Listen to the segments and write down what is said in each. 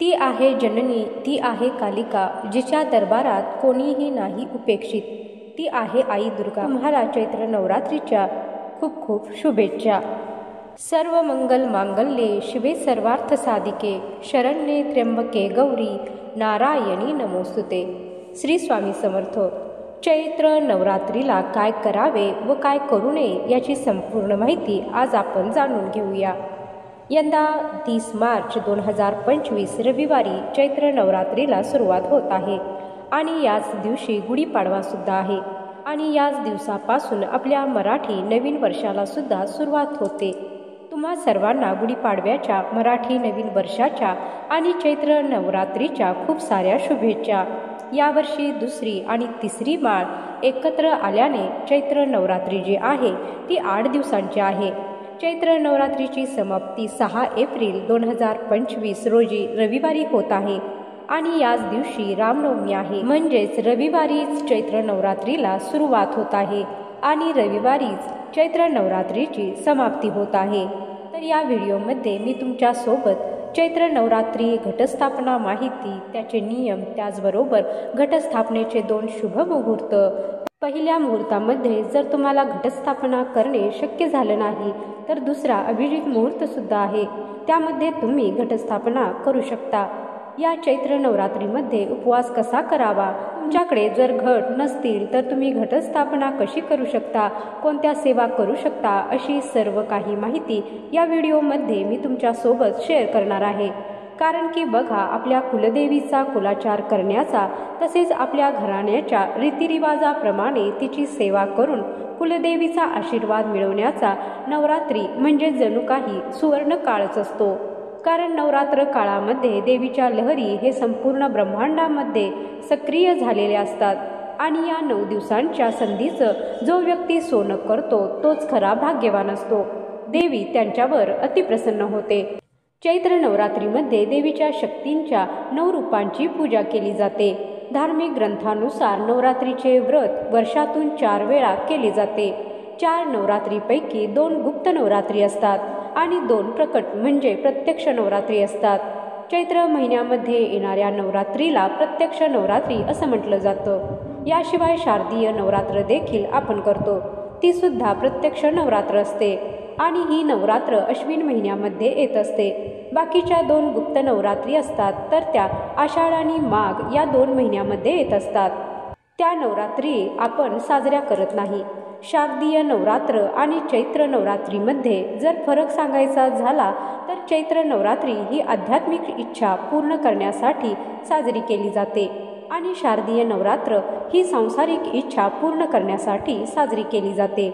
ती आहे जननी, ती आहे कालिका, जिच्या दरबारात कोणीही नाही उपेक्षित. ती आहे आई दुर्गा. तुम्हाला चैत्र नवरात्रीच्या खूप खूप शुभेच्छा. सर्व मंगल मांगल्ये शिवे सर्वार्थ साधिके, शरण्ये त्र्यंबके गौरी नारायणी नमोस्तुते. श्री स्वामी समर्थ. चैत्र नवरात्रीला काय करावे व काय करू नये याची संपूर्ण माहिती आज आपण जाणून घेऊया. यंदा 30 मार्च 2025 रविवारी चैत्र नवरात्रीला सुरुवात होत आहे आणि याच दिवशी गुढीपाडवा सुद्धा आहे आणि याच दिवसापासून आपल्या मराठी नवीन वर्षाला सुद्धा सुरुवात होते. तुम्हा सर्वांना गुढीपाडव्याच्या, मराठी नवीन वर्षाच्या आणि चैत्र नवरात्रीच्या खूप साऱ्या शुभेच्छा. यावर्षी दुसरी आणि तिसरी माळ एकत्र आल्याने चैत्र नवरात्री जी आहे ती 8 दिवसांची आहे. चैत्र नवरात्रीची समाप्ती 6 एप्रिल 2025 रोजी रविवारी होत आहे आणि याच दिवशी रामनवमी आहे. म्हणजेच रविवारीच चैत्र नवरात्रीला सुरुवात होत आहे आणि रविवारीच चैत्र नवरात्रीची समाप्ती होत आहे. तर या व्हिडिओमध्ये मी तुमच्या सोबत चैत्र नवरात्री घटस्थापना माहिती, त्याचे नियम, त्याचबरोबर घटस्थापनेचे 2 शुभ मुहूर्त. पहिल्या मुहूर्तामध्ये जर तुम्हाला घटस्थापना करणे शक्य झालं नाही तर दुसरा अभिजित मुहूर्त सुद्धा आहे, त्यामध्ये तुम्ही घटस्थापना करू शकता. या चैत्र नवरात्रीमध्ये उपवास कसा करावा, तुमच्याकडे जर घट नसतील तर तुम्ही घटस्थापना कशी करू शकता, कोणत्या सेवा करू शकता, अशी सर्व काही माहिती या व्हिडिओमध्ये मी तुमच्यासोबत शेअर करणार आहे. कारण की बघा, आपल्या कुलदेवीचा कुलाचार करण्याचा तसेच आपल्या घराण्याच्या रीतिरिवाजाप्रमाणे तिची सेवा करून कुलदेवीचा आशीर्वाद मिळवण्याचा नवरात्री म्हणजे जणू काही सुवर्ण काळच असतो. कारण नवरात्र काळामध्ये देवीच्या लहरी हे संपूर्ण ब्रह्मांडामध्ये सक्रिय झालेले असतात आणि या 9 दिवसांच्या संधीचं जो व्यक्ती सोनं करतो तोच खरा भाग्यवान असतो. देवी त्यांच्यावर अतिप्रसन्न होते. चैत्र नवरात्रीमध्ये देवीच्या शक्तींच्या 9 रूपांची पूजा केली जाते. धार्मिक ग्रंथानुसार नवरात्रीचे व्रत वर्षातून 4 वेळा केले जाते. 4 नवरात्रीपैकी 2 गुप्त नवरात्री असतात आणि 2 प्रकट म्हणजे प्रत्यक्ष नवरात्री असतात. चैत्र महिन्यामध्ये येणाऱ्या नवरात्रीला प्रत्यक्ष नवरात्री असं म्हटलं जातं. याशिवाय शारदीय नवरात्र देखील आपण करतो, ती सुद्धा प्रत्यक्ष नवरात्र असते आणि ही नवरात्र अश्विन महिन्यामध्ये येत असते. बाकीच्या 2 गुप्त नवरात्री असतात तर त्या आषाढ आणि माघ या 2 महिन्यामध्ये येत असतात. त्या नवरात्री आपण साजऱ्या करत नाही. शारदीय नवरात्र आणि चैत्र नवरात्रीमध्ये जर फरक सांगायचा झाला तर चैत्र नवरात्री ही आध्यात्मिक इच्छा पूर्ण करण्यासाठी साजरी केली जाते आणि शारदीय नवरात्र ही सांसारिक इच्छा पूर्ण करण्यासाठी साजरी केली जाते.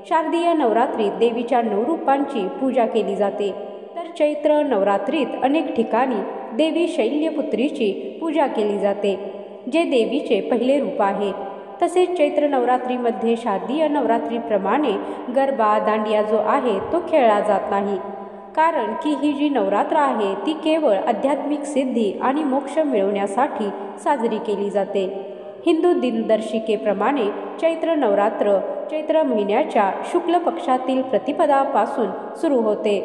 शारदीय नवरात्रीत देवीच्या 9 रूपांची पूजा केली जाते तर चैत्र नवरात्रीत अनेक ठिकाणी देवी शैल्यपुत्रीची पूजा केली जाते, जे देवीचे पहिले रूप आहे. तसेच चैत्र नवरात्रीमध्ये शारदीय नवरात्रीप्रमाणे गरबा, दांडिया जो आहे तो खेळला जात नाही. कारण की ही जी नवरात्र आहे ती केवळ आध्यात्मिक सिद्धी आणि मोक्ष मिळवण्यासाठी साजरी केली जाते. हिंदू दिनदर्शिकेप्रमाणे चैत्र नवरात्र चैत्र महिन्याच्या शुक्ल पक्षातील प्रतिपदापासून सुरू होते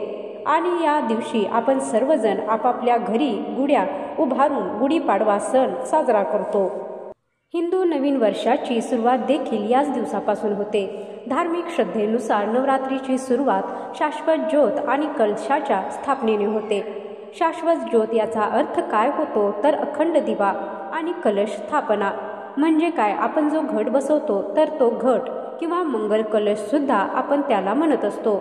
आणि या दिवशी आपण सर्वजण आपापल्या घरी गुढ्या उभारून गुढीपाडवा सण साजरा करतो. हिंदू नवीन वर्षाची सुरुवात देखील याच दिवसापासून होते. धार्मिक श्रद्धेनुसार नवरात्रीची सुरुवात शाश्वत ज्योत आणि कलशाच्या स्थापनेने होते. शाश्वत ज्योत याचा अर्थ काय होतो तर अखंड दिवा आणि कलश स्थापना म्हणजे काय, आपण जो घट बसवतो तर तो घट किंवा मंगल कलश सुद्धा आपण त्याला म्हणत असतो.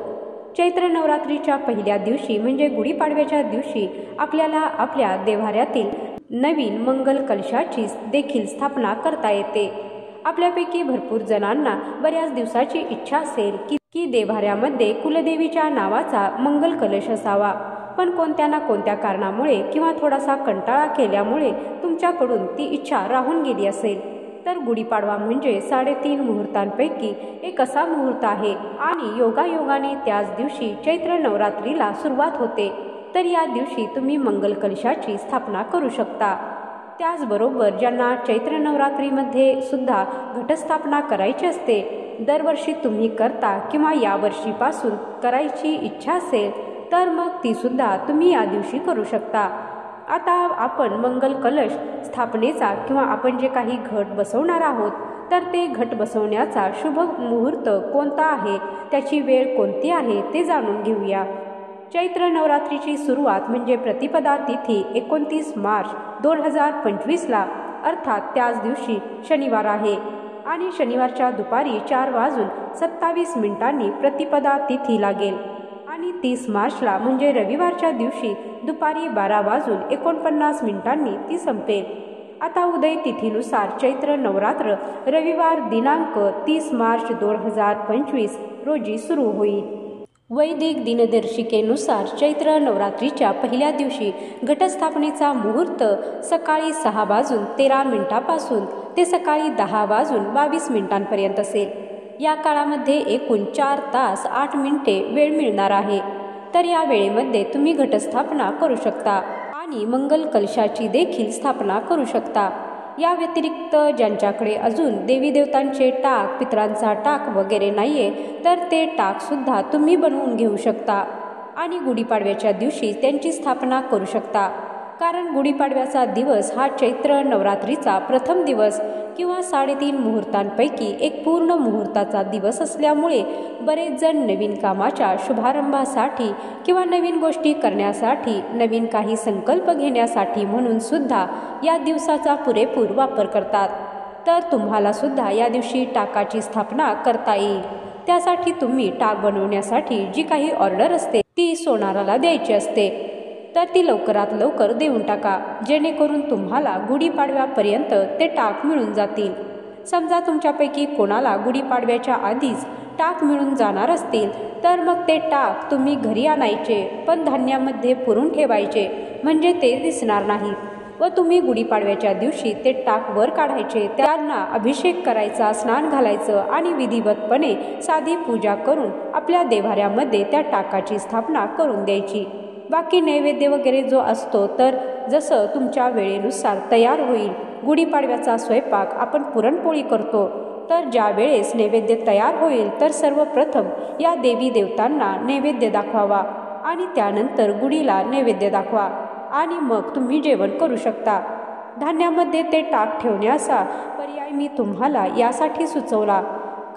चैत्र नवरात्रीच्या पहिल्या दिवशी म्हणजे गुढीपाडव्याच्या दिवशी आपल्याला आपल्या देव्हाऱ्यातील नवीन मंगल कलशाची देखील स्थापना करता येते. आपल्यापैकी भरपूर जणांना बऱ्याच दिवसाची इच्छा असेल की देव्हाऱ्यामध्ये कुलदेवीच्या नावाचा मंगल कलश असावा, पण कोणत्या ना कोणत्या कारणामुळे किंवा थोडासा कंटाळा केल्यामुळे तुमच्याकडून ती इच्छा राहून गेली असेल तर गुढीपाडवा म्हणजे 3.5 मुहूर्तांपैकी एक असा मुहूर्त आहे आणि योगायोगाने त्याच दिवशी चैत्र नवरात्रीला सुरुवात होते. तर या दिवशी तुम्ही मंगल कलशाची स्थापना करू शकता. त्याचबरोबर ज्यांना चैत्र नवरात्रीमध्ये सुद्धा घटस्थापना करायची असते, दरवर्षी तुम्ही करता किंवा यावर्षीपासून करायची इच्छा असेल तर मग ती सुद्धा तुम्ही या दिवशी करू शकता. आता आपण मंगल कलश स्थापनेचा किंवा आपण जे काही घट बसवणार आहोत तर ते घट बसवण्याचा शुभ मुहूर्त कोणता आहे, त्याची वेळ कोणती आहे ते जाणून घेऊया. चैत्र नवरात्रीची सुरुवात म्हणजे प्रतिपदा तिथी 29 मार्च 2025ला अर्थात त्याच दिवशी शनिवार आहे आणि शनिवारच्या दुपारी 4:27 प्रतिपदा तिथी लागेल आणि 30 मार्चला म्हणजे रविवारच्या दिवशी दुपारी 12:49 ती संपेल. आता उदय तिथीनुसार चैत्र नवरात्र रविवार दिनांक 30 मार्च 2025 रोजी सुरू होईल. वैदिक दिनदर्शिकेनुसार चैत्र नवरात्रीच्या पहिल्या दिवशी घटस्थापनेचा मुहूर्त सकाळी 6:13 पासून ते सकाळी 10:22 पर्यंत असेल. या काळामध्ये एकूण 4 तास 8 मिनिटे वेळ मिळणार आहे. तर या वेळेमध्ये तुम्ही घटस्थापना करू शकता आणि मंगल कलशाची देखील स्थापना करू शकता. या व्यतिरिक्त ज्यांच्याकडे अजून देवी देवतांचे टाक, पितरांचा टाक वगैरे नाहीये तर ते टाक सुद्धा तुम्ही बनवून घेऊ शकता आणि गुढीपाडव्याच्या दिवशी त्यांची स्थापना करू शकता. कारण गुढीपाडव्याचा दिवस हा चैत्र नवरात्रीचा प्रथम दिवस किंवा 3.5 मुहूर्तांपैकी एक पूर्ण मुहूर्ताचा दिवस असल्यामुळे बरेच जण नवीन कामाच्या शुभारंभासाठी किंवा नवीन गोष्टी करण्यासाठी, नवीन काही संकल्प घेण्यासाठी म्हणून सुद्धा या दिवसाचा पुरेपूर वापर करतात. तर तुम्हाला सुद्धा या दिवशी टाकाची स्थापना करता येईल. त्यासाठी तुम्ही टाक बनवण्यासाठी जी काही ऑर्डर असते ती सोनाराला द्यायची असते तर ती लवकरात लवकर देऊन टाका, जेणेकरून तुम्हाला गुढीपाडव्यापर्यंत ते टाक मिळून जातील. समजा तुमच्यापैकी कोणाला गुढीपाडव्याच्या आधीच टाक मिळून जाणार असतील तर मग ते टाक तुम्ही घरी आणायचे, पण धान्यामध्ये पुरून ठेवायचे म्हणजे ते दिसणार नाहीत व तुम्ही गुढीपाडव्याच्या दिवशी ते टाक वर काढायचे, त्यांना अभिषेक करायचा, स्नान घालायचं आणि विधिवतपणे साधी पूजा करून आपल्या देव्हाऱ्यामध्ये त्या टाकाची स्थापना करून द्यायची. बाकी नैवेद्य वगैरे जो असतो तर जसं तुमच्या वेळेनुसार तयार होईल. गुढीपाडव्याचा स्वयंपाक आपण पुरणपोळी करतो तर ज्या वेळेस नैवेद्य तयार होईल तर सर्वप्रथम या देवी देवतांना नैवेद्य दाखवावा आणि त्यानंतर गुढीला नैवेद्य दाखवा आणि मग तुम्ही जेवण करू शकता. धान्यामध्ये ते टाक ठेवण्याचा पर्याय मी तुम्हाला यासाठी सुचवला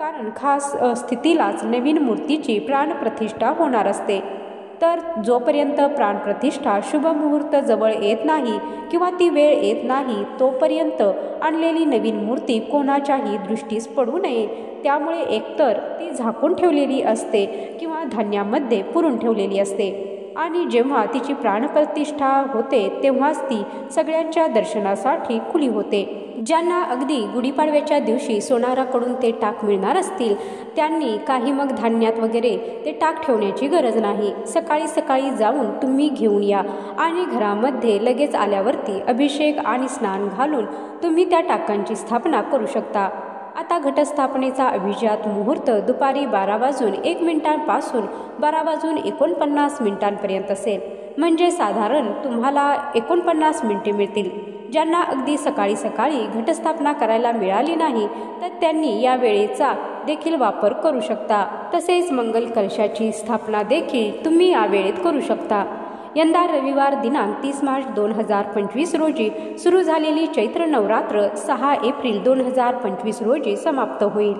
कारण खास स्थितीलाच नवीन मूर्तीची प्राणप्रतिष्ठा होणार असते. तर जोपर्यंत प्राणप्रतिष्ठा शुभ मुहूर्त जवळ येत नाही किंवा ती वेळ येत नाही तोपर्यंत आणलेली नवीन मूर्ती कोणाच्याही दृष्टीस पडू नये. त्यामुळे एकतर ती झाकून ठेवलेली असते किंवा धान्यामध्ये पुरून ठेवलेली असते आणि जेव्हा तिची प्राणप्रतिष्ठा होते तेव्हाच ती सगळ्यांच्या दर्शनासाठी खुली होते. ज्यांना अगदी गुढीपाडव्याच्या दिवशी सोनाराकडून ते टाक मिळणार असतील त्यांनी काही मग धान्यात वगैरे ते टाक ठेवण्याची गरज नाही. सकाळी सकाळी जाऊन तुम्ही घेऊन या आणि घरामध्ये लगेच आल्यावरती अभिषेक आणि स्नान घालून तुम्ही त्या टाकांची स्थापना करू शकता. आता घटस्थापनेचा अभिजात मुहूर्त दुपारी 12:01 पासून 12:49 पर्यंत असेल. म्हणजे साधारण तुम्हाला 49 मिनिटे मिळतील. ज्यांना अगदी सकाळी सकाळी घटस्थापना करायला मिळाली नाही तर त्यांनी या वेळेचा देखील वापर करू शकता. तसेच मंगल कलशाची स्थापना देखील तुम्ही या वेळेत करू शकता. यंदा रविवार दिनांक 30 मार्च 2025 रोजी सुरू झालेली चैत्र नवरात्र 6 एप्रिल 2025 रोजी समाप्त होईल.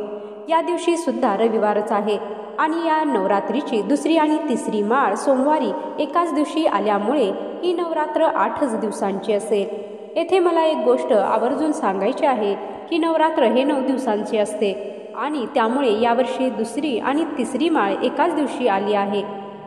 या दिवशी सुद्धा रविवारच आहे आणि या नवरात्रीची दुसरी आणि तिसरी माळ सोमवारी एकाच दिवशी आल्यामुळे ही नवरात्र 8च दिवसांची असेल. येथे मला एक गोष्ट आवर्जून सांगायची आहे की नवरात्र हे 9 दिवसांचे असते आणि त्यामुळे यावर्षी दुसरी आणि तिसरी माळ एकाच दिवशी आली आहे.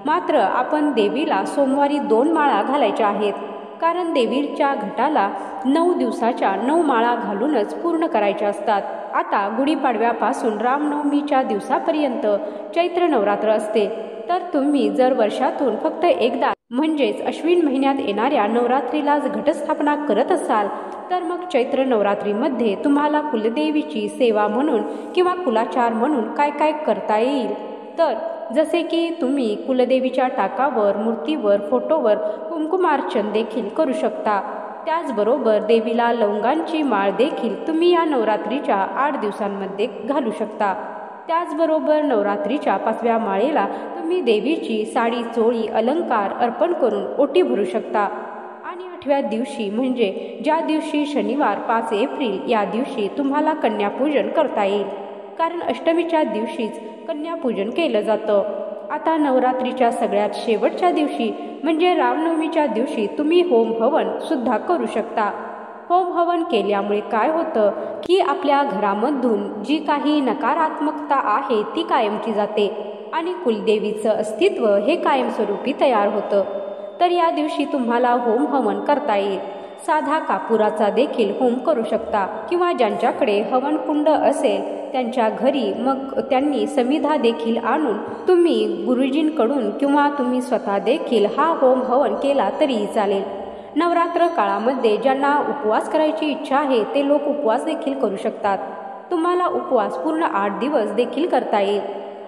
मात्र आपण देवीला सोमवारी 2 माळा घालायच्या आहेत कारण देवीच्या घटाला 9 दिवसाच्या 9 माळा घालूनच पूर्ण करायच्या असतात. आता गुढीपाडव्यापासून रामनवमीच्या दिवसापर्यंत चैत्र नवरात्र असते. तर तुम्ही जर वर्षातून फक्त एकदा म्हणजेच अश्विन महिन्यात येणाऱ्या नवरात्रीलाच घटस्थापना करत असाल तर मग चैत्र नवरात्रीमध्ये तुम्हाला कुलदेवीची सेवा म्हणून किंवा कुलाचार म्हणून काय काय करता येईल. तर जसे की तुम्ही कुलदेवीच्या टाकावर, मूर्तीवर, फोटोवर कुंकुमार्चन देखील करू शकता. त्याचबरोबर देवीला लवंगांची माळ देखील तुम्ही या नवरात्रीच्या 8 दिवसांमध्ये घालू शकता. त्याचबरोबर नवरात्रीच्या 5व्या माळेला तुम्ही देवीची साडी, चोळी, अलंकार अर्पण करून ओटी भरू शकता आणि 8व्या दिवशी म्हणजे ज्या दिवशी शनिवार 5 एप्रिल या दिवशी तुम्हाला कन्यापूजन करता येईल, कारण अष्टमीच्या दिवशीच कन्यापूजन केलं जातं. आता नवरात्रीच्या सगळ्यात शेवटच्या दिवशी म्हणजे रामनवमीच्या दिवशी तुम्ही होम हवन सुद्धा करू शकता. होम हवन केल्यामुळे काय होतं की आपल्या घरामधून जी काही नकारात्मकता आहे ती कायमची जाते आणि कुलदेवीचं अस्तित्व हे कायमस्वरूपी तयार होतं. तर या दिवशी तुम्हाला होम हवन करता येईल. साधा कापुराचा देखील होम करू शकता किंवा ज्यांच्याकडे हवनकुंड असेल त्यांच्या घरी मग त्यांनी समिधा देखील आणून तुम्ही गुरुजींकडून किंवा तुम्ही स्वतः देखील हा होम हवन केला तरीही चालेल. नवरात्र काळामध्ये ज्यांना उपवास करायची इच्छा आहे ते लोक उपवास देखील करू शकतात. तुम्हाला उपवास पूर्ण 8 दिवस देखील करता येईल.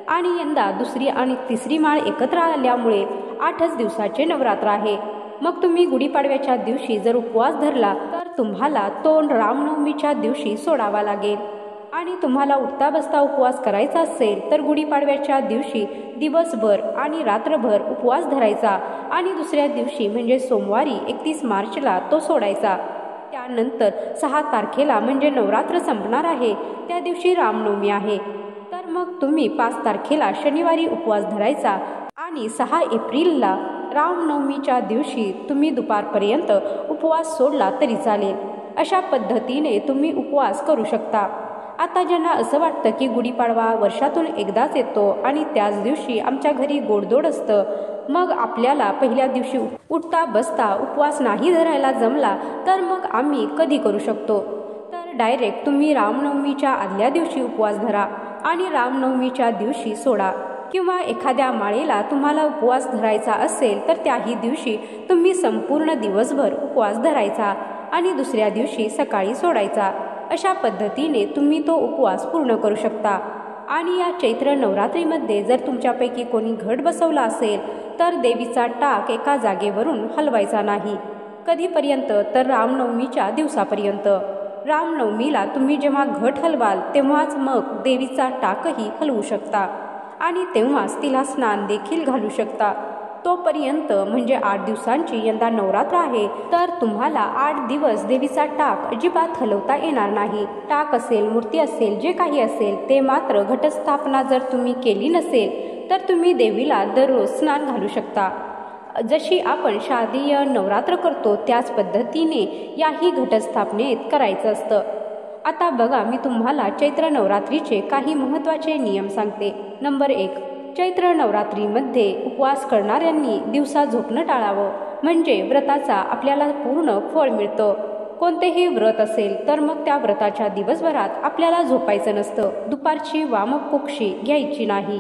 आणि यंदा दुसरी आणि तिसरी माळ एकत्र आल्यामुळे 8च दिवसाचे नवरात्र आहे. मग तुम्ही गुढीपाडव्याच्या दिवशी जर उपवास धरला तर तुम्हाला तो रामनवमीच्या दिवशी सोडावा लागेल. आणि तुम्हाला उठता बसता उपवास करायचा असेल तर गुढीपाडव्याच्या दिवशी दिवसभर आणि रात्रभर उपवास धरायचा आणि दुसऱ्या दिवशी म्हणजे सोमवारी 31 मार्चला तो सोडायचा. त्यानंतर 6 तारखेला म्हणजे नवरात्र संपणार आहे त्या दिवशी रामनवमी आहे. तर मग तुम्ही 5 तारखेला शनिवारी उपवास धरायचा आणि 6 एप्रिलला रामनवमीच्या दिवशी तुम्ही दुपारपर्यंत उपवास सोडला तरी चालेल. अशा पद्धतीने तुम्ही उपवास करू शकता. आता ज्यांना असं वाटतं की गुढीपाडवा वर्षातून एकदाच येतो आणि त्याच दिवशी आमच्या घरी गोडधोड असतं, मग आपल्याला पहिल्या दिवशी उठता बसता उपवास नाही धरायला जमला तर मग आम्ही कधी करू शकतो? तर डायरेक्ट तुम्ही रामनवमीच्या आदल्या दिवशी उपवास धरा आणि रामनवमीच्या दिवशी सोडा. किंवा एखाद्या माळेला तुम्हाला उपवास धरायचा असेल तर त्याही दिवशी तुम्ही संपूर्ण दिवसभर उपवास धरायचा आणि दुसऱ्या दिवशी सकाळी सोडायचा. अशा पद्धतीने तुम्ही तो उपवास पूर्ण करू शकता. आणि या चैत्र नवरात्रीमध्ये जर तुमच्यापैकी कोणी घट बसवला असेल तर देवीचा टाक एका जागेवरून हलवायचा नाही. कधीपर्यंत? तर रामनवमीच्या दिवसापर्यंत. रामनवमीला तुम्ही जेव्हा घट हलवाल तेव्हाच मग देवीचा टाकही हलवू शकता आणि तेव्हाच तिला स्नान देखील घालू शकता. तोपर्यंत म्हणजे 8 दिवसांची यंदा नवरात्र आहे तर तुम्हाला 8 दिवस देवीचा टाक अजिबात हलवता येणार नाही. टाक असेल, मूर्ती असेल, जे काही असेल ते मात्र घटस्थापना जर तुम्ही केली नसेल तर तुम्ही देवीला दररोज स्नान घालू शकता. जशी आपण शारदीय नवरात्र करतो त्याच पद्धतीने याही घटस्थापनेत करायचं असतं. आता बघा, मी तुम्हाला चैत्र नवरात्रीचे काही महत्त्वाचे नियम सांगते. नंबर 1, चैत्र नवरात्रीमध्ये उपवास करणाऱ्यांनी दिवसा झोपणं टाळावं, म्हणजे व्रताचा आपल्याला पूर्ण फळ मिळतं. कोणतेही व्रत असेल तर मग त्या व्रताच्या दिवसभरात आपल्याला झोपायचं नसतं. दुपारची वामकुक्षी घ्यायची नाही.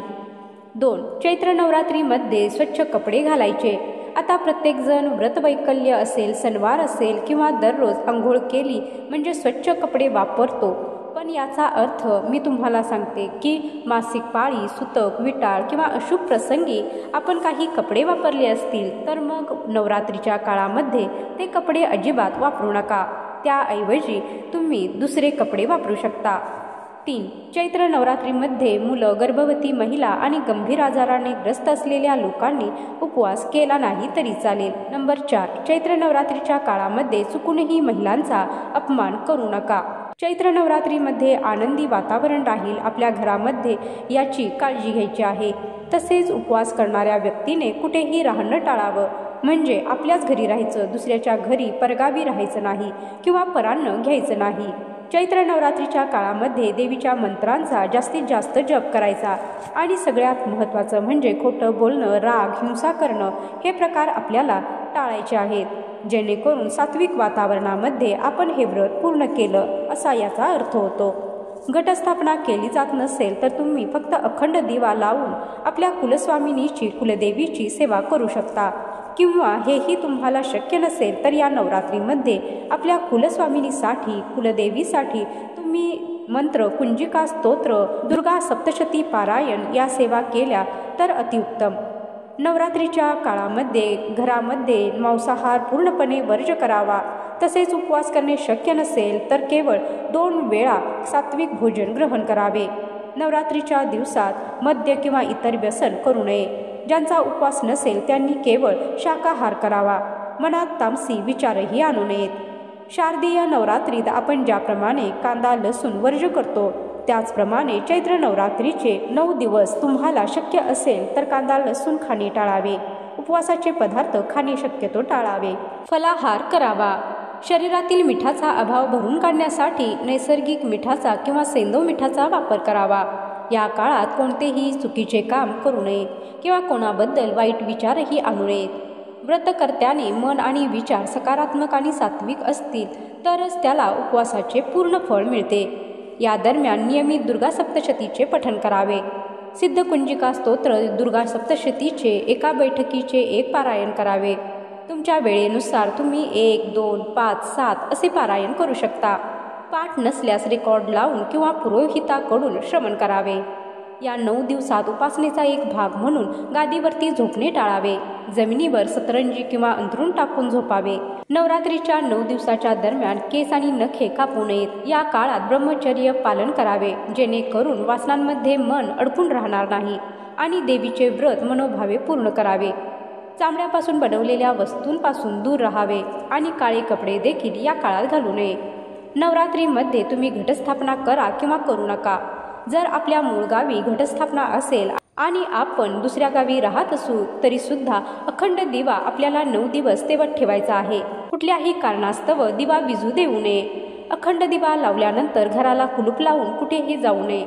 2, चैत्र नवरात्रीमध्ये स्वच्छ कपडे घालायचे. आता प्रत्येकजण व्रतवैकल्य असेल, सणवार असेल किंवा दररोज आंघोळ केली म्हणजे स्वच्छ कपडे वापरतो, पण याचा अर्थ मी तुम्हाला सांगते की मासिक पाळी, सुतक, विटाळ किंवा अशुभ प्रसंगी आपण काही कपडे वापरले असतील तर मग नवरात्रीच्या काळामध्ये ते कपडे अजिबात वापरू नका. त्याऐवजी तुम्ही दुसरे कपडे वापरू शकता. 3, चैत्र नवरात्रीमध्ये मुलं, गर्भवती महिला आणि गंभीर आजाराने ग्रस्त असलेल्या लोकांनी उपवास केला नाही तरी चालेल. नंबर 4, चैत्र नवरात्रीच्या काळामध्ये चुकूनही महिलांचा अपमान करू नका. चैत्र नवरात्रीमध्ये आनंदी वातावरण राहील आपल्या घरामध्ये याची काळजी घ्यायची आहे. तसेच उपवास करणाऱ्या व्यक्तीने कुठेही राहणं टाळावं, म्हणजे आपल्याच घरी राहायचं, दुसऱ्याच्या घरी परगावी राहायचं नाही किंवा परान्न घ्यायचं नाही. चैत्र नवरात्रीच्या काळामध्ये देवीच्या मंत्रांचा जास्तीत जास्त जप करायचा आणि सगळ्यात महत्त्वाचं म्हणजे खोटं बोलणं, राग, हिंसा करणं हे प्रकार आपल्याला टाळायचे आहेत, जेणेकरून सात्विक वातावरणामध्ये आपण हे व्रत पूर्ण केलं असा याचा अर्थ होतो. घटस्थापना केली जात नसेल तर तुम्ही फक्त अखंड दिवा लावून आपल्या कुलस्वामिनीची, कुलदेवीची सेवा करू शकता. किंवा हेही तुम्हाला शक्य नसेल तर या नवरात्रीमध्ये आपल्या कुलस्वामिनीसाठी, कुलदेवीसाठी तुम्ही मंत्र, कुंजिका स्तोत्र, दुर्गा सप्तशती पारायण या सेवा केल्या तर अतिउत्तम. नवरात्रीच्या काळामध्ये घरामध्ये मांसाहार पूर्णपणे वर्ज्य करावा. तसेच उपवास करणे शक्य नसेल तर केवळ 2 वेळा सात्विक भोजन ग्रहण करावे. नवरात्रीच्या दिवसात मद्य किंवा इतर व्यसन करू नये. ज्यांचा उपवास नसेल त्यांनी केवळ शाकाहार करावा. मनात तामसी विचारही आणू नयेत. शारदीय नवरात्रीत आपण ज्याप्रमाणे कांदा लसूण वर्ज करतो त्याचप्रमाणे चैत्र नवरात्रीचे 9 दिवस तुम्हाला शक्य असेल तर कांदा लसूण खाणे टाळावे. उपवासाचे पदार्थ खाणे शक्यतो टाळावे. फलाहार करावा. शरीरातील मिठाचा अभाव भरून काढण्यासाठी नैसर्गिक मिठाचा किंवा सैंधव मिठाचा वापर करावा. या काळात कोणतेही चुकीचे काम करू नये किंवा कोणाबद्दल वाईट विचारही आणू नयेत. व्रतकर्त्याने मन आणि विचार सकारात्मक आणि सात्विक असतील तरच त्याला उपवासाचे पूर्ण फळ मिळते. या दरम्यान नियमित दुर्गा सप्तशतीचे पठण करावे. सिद्धकुंजिका स्तोत्र दुर्गा सप्तशतीचे एका बैठकीचे 1 पारायण करावे. तुमच्या वेळेनुसार तुम्ही 1, 2, 5, 7 असे पारायण करू शकता. पाठ नसल्यास रेकॉर्ड लावून किंवा पुरोहिताकडून श्रवण करावे. या 9 दिवसात उपासनेचा एक भाग म्हणून गादीवरती झोपणे टाळावे. जमिनीवर सतरंजी किंवा अंथरूण टाकून झोपावे. नवरात्रीच्या 9 दिवसाच्या दरम्यान केस आणि नखे कापू नयेत. या काळात ब्रह्मचर्य पालन करावे जेणेकरून वासनांमध्ये मन अडकून राहणार नाही आणि देवीचे व्रत मनोभावे पूर्ण करावे. चामड्यापासून बनवलेल्या वस्तूंपासून दूर राहावे आणि काळे कपडे देखील या काळात घालू नये. नवरात्रीमध्ये तुम्ही घटस्थापना करा किंवा करू नका. जर आपल्या मूळ गावी घटस्थापना असेल आणि आपण दुसऱ्या गावी राहत असू तरी सुद्धा अखंड दिवा आपल्याला 9 दिवस तेवत ठेवायचा आहे. कुठल्याही कारणास्तव दिवा विझू देऊ नये. अखंड दिवा लावल्यानंतर घराला कुलूप लावून कुठेही जाऊ नये.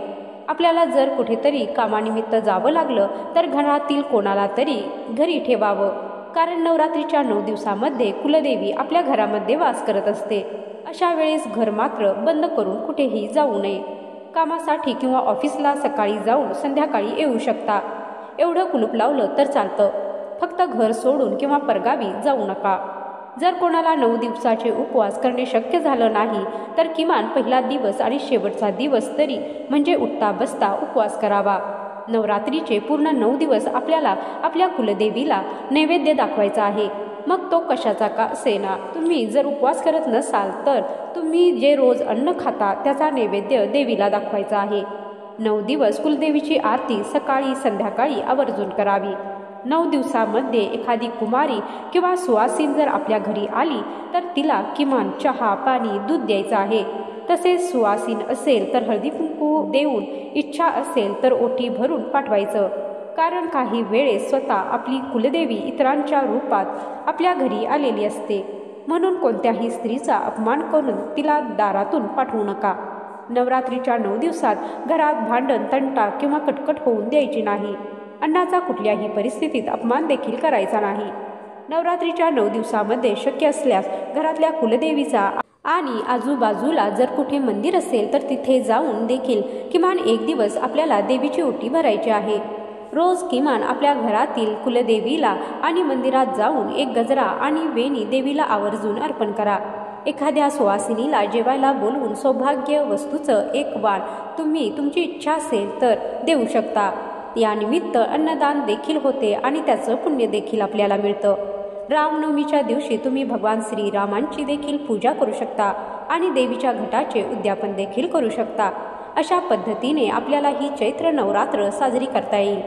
आपल्याला जर कुठेतरी कामानिमित्त जावं लागलं तर घरातील कोणाला तरी घरी ठेवावं. कारण नवरात्रीच्या 9 दिवसामध्ये कुलदेवी आपल्या घरामध्ये वास करत असते. अशा वेळेस घर मात्र बंद करून कुठेही जाऊ नये. कामासाठी किंवा ऑफिसला सकाळी जाऊन संध्याकाळी येऊ शकता. एवढं कुलूप लावलं तर चालतं. फक्त घर सोडून किंवा परगावी जाऊ नका. जर कोणाला 9 दिवसाचे उपवास करणे शक्य झालं नाही तर किमान पहिला दिवस आणि शेवटचा दिवस तरी म्हणजे उठता बसता उपवास करावा. नवरात्रीचे पूर्ण 9 दिवस आपल्याला आपल्या कुलदेवीला नैवेद्य दाखवायचा आहे. मग तो कशाचा का असेना. तुम्ही जर उपवास करत नसाल तर तुम्ही जे रोज अन्न खाता त्याचा नैवेद्य देवीला दाखवायचा आहे. 9 दिवस कुलदेवीची आरती सकाळी संध्याकाळी आवर्जून करावी. 9 दिवसामध्ये एखादी कुमारी किंवा सुवासीन जर आपल्या घरी आली तर तिला किमान चहा पाणी दूध द्यायचं आहे. तसेच सुवासीन असेल तर हळदी कुंकू देऊन, इच्छा असेल तर ओटी भरून पाठवायचं. कारण काही वेळेस स्वतः आपली कुलदेवी इतरांच्या रूपात आपल्या घरी आलेली असते. म्हणून कोणत्याही स्त्रीचा अपमान करून तिला दारातून पाठवू नका. नवरात्रीच्या 9 दिवसात घरात भांडण तंटा किंवा कटकट होऊन द्यायची नाही. अन्नाचा कुठल्याही परिस्थितीत अपमान देखील करायचा नाही. नवरात्रीच्या 9 दिवसामध्ये शक्य असल्यास घरातल्या कुलदेवीचा आणि आजूबाजूला जर कुठे मंदिर असेल तर तिथे जाऊन देखील किमान 1 दिवस आपल्याला देवीची ओटी भरायची आहे. रोज किमान आपल्या घरातील कुलदेवीला आणि मंदिरात जाऊन 1 गजरा आणि वेणी देवीला आवर्जून अर्पण करा. एखाद्या सुवासिनीला जेवायला बोलवून सौभाग्य वस्तूचं 1 वाण तुम्ही तुमची इच्छा असेल तर देऊ शकता. यानिमित्त अन्नदान देखील होते आणि त्याचं पुण्य देखील आपल्याला मिळतं. रामनवमीच्या दिवशी तुम्ही भगवान श्रीरामांची देखील पूजा करू शकता आणि देवीच्या घटाचे उद्यापन देखील करू शकता. अशा पद्धतीने आपल्याला ही चैत्र नवरात्र साजरी करता येईल.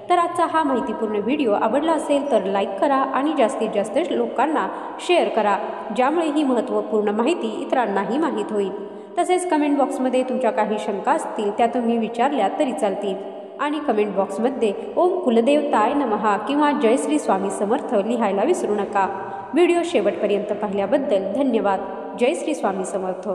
तर आजचा हा माहितीपूर्ण व्हिडिओ आवडला असेल तर लाईक करा आणि जास्तीत जास्त लोकांना शेअर करा, ज्यामुळे ही महत्त्वपूर्ण माहिती इतरांनाही माहीत होईल. तसेच कमेंट बॉक्समध्ये तुमच्या काही शंका असतील त्या तुम्ही विचारल्या तरी चालतील. आणि कमेंट बॉक्समध्ये ओम कुलदेवताय नमः किंवा जय श्री स्वामी समर्थ लिहायला विसरू नका. व्हिडिओ शेवटपर्यंत पाहिल्याबद्दल धन्यवाद. जय श्री स्वामी समर्थ.